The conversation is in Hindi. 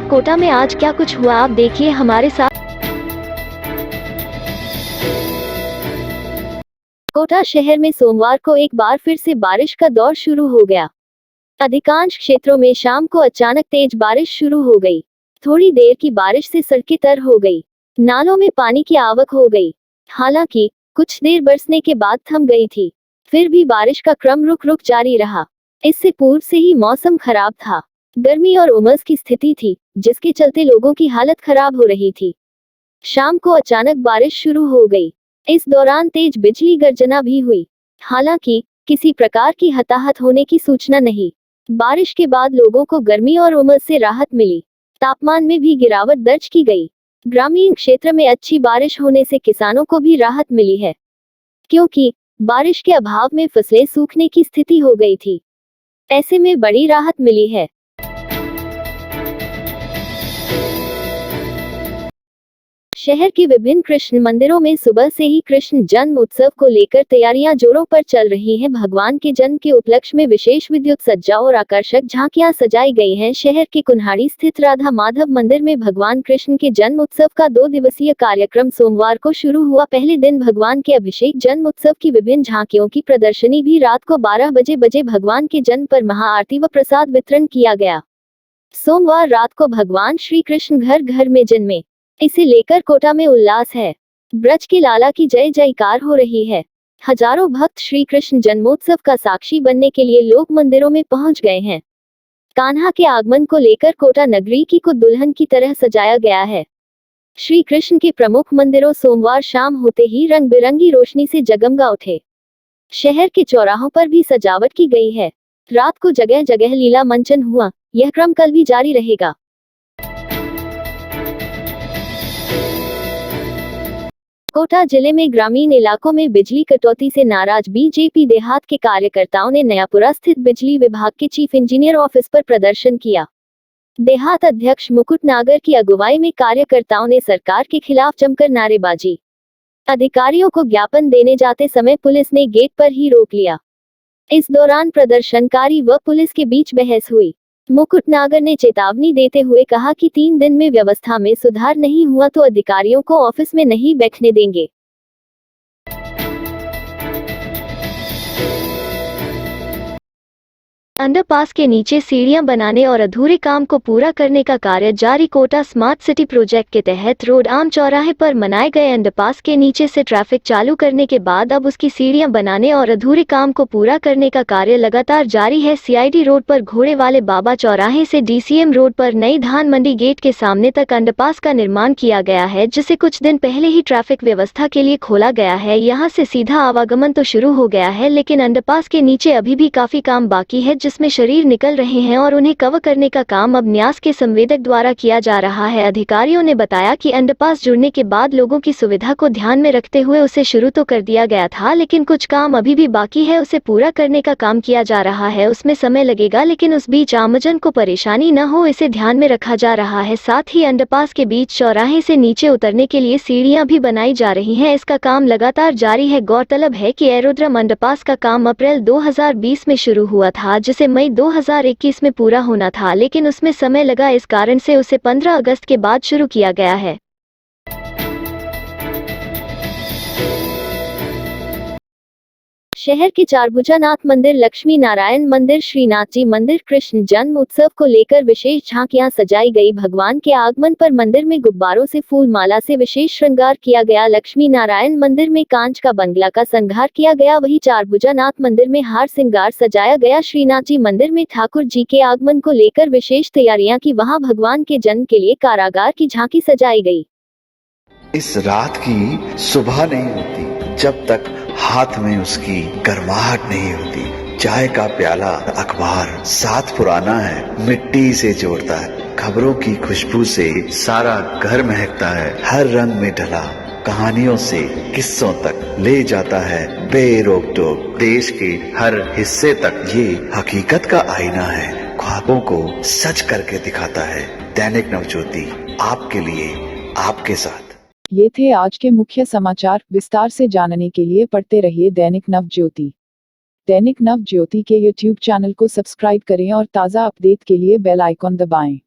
कोटा में आज क्या कुछ हुआ आप देखिए हमारे साथ। कोटा शहर में सोमवार को एक बार फिर से बारिश का दौर शुरू हो गया। अधिकांश क्षेत्रों में शाम को अचानक तेज बारिश शुरू हो गई। थोड़ी देर की बारिश से सड़कें तर हो गई, नालों में पानी की आवक हो गई। हालांकि कुछ देर बरसने के बाद थम गई थी, फिर भी बारिश का क्रम रुक रुक जारी रहा। इससे पूर्व से ही मौसम खराब था, गर्मी और उमस की स्थिति थी, जिसके चलते लोगों की हालत खराब हो रही थी। शाम को अचानक बारिश शुरू हो गई। इस दौरान तेज बिजली गर्जना भी हुई। हालांकि किसी प्रकार की हताहत होने की सूचना नहीं। बारिश के बाद लोगों को गर्मी और उमस से राहत मिली। तापमान में भी गिरावट दर्ज की गई। ग्रामीण क्षेत्र में अच्छी बारिश होने से किसानों को भी राहत मिली है, क्योंकि बारिश के अभाव में फसलें सूखने की स्थिति हो गई थी। ऐसे में बड़ी राहत मिली है। शहर के विभिन्न कृष्ण मंदिरों में सुबह से ही कृष्ण जन्म उत्सव को लेकर तैयारियां जोरों पर चल रही हैं। भगवान के जन्म के उपलक्ष्य में विशेष विद्युत सज्जा और आकर्षक झांकियां सजाई गई हैं। शहर के कुन्हाड़ी स्थित राधा माधव मंदिर में भगवान कृष्ण के जन्म उत्सव का 2 दिवसीय कार्यक्रम सोमवार को शुरू हुआ। पहले दिन भगवान के अभिषेक जन्म उत्सव की विभिन्न झांकियों की प्रदर्शनी भी रात को 12 बजे भगवान के जन्म पर महाआरती व प्रसाद वितरण किया गया। सोमवार रात को भगवान श्री कृष्ण घर घर में जन्मे, इसे लेकर कोटा में उल्लास है। ब्रज के लाला की जय जयकार हो रही है। हजारों भक्त श्री कृष्ण जन्मोत्सव का साक्षी बनने के लिए लोग मंदिरों में पहुंच गए हैं। कान्हा के आगमन को लेकर कोटा नगरी की को दुल्हन की तरह सजाया गया है। श्री कृष्ण के प्रमुख मंदिरों सोमवार शाम होते ही रंग बिरंगी रोशनी से जगमगा उठे। शहर के चौराहों पर भी सजावट की गई है। रात को जगह जगह लीला मंचन हुआ। यह क्रम कल भी जारी रहेगा। कोटा जिले में ग्रामीण इलाकों में बिजली कटौती से नाराज बीजेपी देहात के कार्यकर्ताओं ने नयापुरा स्थित बिजली विभाग के चीफ इंजीनियर ऑफिस पर प्रदर्शन किया। देहात अध्यक्ष मुकुट नागर की अगुवाई में कार्यकर्ताओं ने सरकार के खिलाफ जमकर नारेबाजी। अधिकारियों को ज्ञापन देने जाते समय पुलिस ने गेट पर ही रोक लिया। इस दौरान प्रदर्शनकारी व पुलिस के बीच बहस हुई। मुकुट नागर ने चेतावनी देते हुए कहा कि 3 दिन में व्यवस्था में सुधार नहीं हुआ तो अधिकारियों को ऑफिस में नहीं बैठने देंगे। अंडरपास के नीचे सीढ़ियां बनाने और अधूरे काम को पूरा करने का कार्य जारी। कोटा स्मार्ट सिटी प्रोजेक्ट के तहत रोड आम चौराहे पर बनाए गए अंडरपास के नीचे से ट्रैफिक चालू करने के बाद अब उसकी सीढ़ियां बनाने और अधूरे काम को पूरा करने का कार्य लगातार जारी है। सीआईडी रोड पर घोड़े वाले बाबा चौराहे से डीसीएम रोड पर नई धान मंडी गेट के सामने तक अंडरपास का निर्माण किया गया है, जिसे कुछ दिन पहले ही ट्रैफिक व्यवस्था के लिए खोला गया है। यहाँ से सीधा आवागमन तो शुरू हो गया है, लेकिन अंडरपास के नीचे अभी भी काफी काम बाकी है, जिसमें शरीर निकल रहे हैं और उन्हें कवर करने का काम अब न्यास के संवेदक द्वारा किया जा रहा है। अधिकारियों ने बताया कि अंडरपास जुड़ने के बाद लोगों की सुविधा को ध्यान में रखते हुए उसे शुरू तो कर दिया गया था, लेकिन कुछ काम अभी भी बाकी है, उसे पूरा करने का काम किया जा रहा है। उसमें समय लगेगा, लेकिन उस बीच आमजन को परेशानी न हो, इसे ध्यान में रखा जा रहा है। साथ ही अंडरपास के बीच चौराहे से नीचे उतरने के लिए सीढ़ियां भी बनाई जा रही हैं। इसका काम लगातार जारी है। गौरतलब है कि एरोड्रम अंडरपास का काम अप्रैल 2020 में शुरू हुआ था, जिसे मई 2021 में पूरा होना था, लेकिन उसमें समय लगा। इस कारण से उसे 15 अगस्त के बाद शुरू किया गया है। शहर के चारभुजानाथ मंदिर, लक्ष्मी नारायण मंदिर, श्रीनाथ जी मंदिर कृष्ण जन्म उत्सव को लेकर विशेष झांकियां सजाई गई। भगवान के आगमन पर मंदिर में गुब्बारों से फूल माला से विशेष श्रृंगार किया गया। लक्ष्मी नारायण मंदिर में कांच का बंगला का श्रृंगार किया गया, वहीं चारभुजानाथ मंदिर में हार श्रृंगार सजाया गया। श्रीनाथ जी मंदिर में ठाकुर जी के आगमन को लेकर विशेष तैयारियां की, वहाँ भगवान के जन्म के लिए कारागार की झांकी सजाई गई। इस रात की सुबह नहीं होती जब तक हाथ में उसकी गर्माहट नहीं होती। चाय का प्याला, अखबार साथ पुराना है, मिट्टी से जोड़ता है। खबरों की खुशबू से सारा घर महकता है। हर रंग में ढला कहानियों से किस्सों तक ले जाता है बेरोक टोक। देश के हर हिस्से तक ये हकीकत का आईना है, ख्वाबों को सच करके दिखाता है। दैनिक नवज्योति, आपके लिए, आपके साथ। ये थे आज के मुख्य समाचार। विस्तार से जानने के लिए पढ़ते रहिए दैनिक नवज्योति। दैनिक नवज्योति के YouTube चैनल को सब्सक्राइब करें और ताज़ा अपडेट के लिए बेल आइकॉन दबाएं।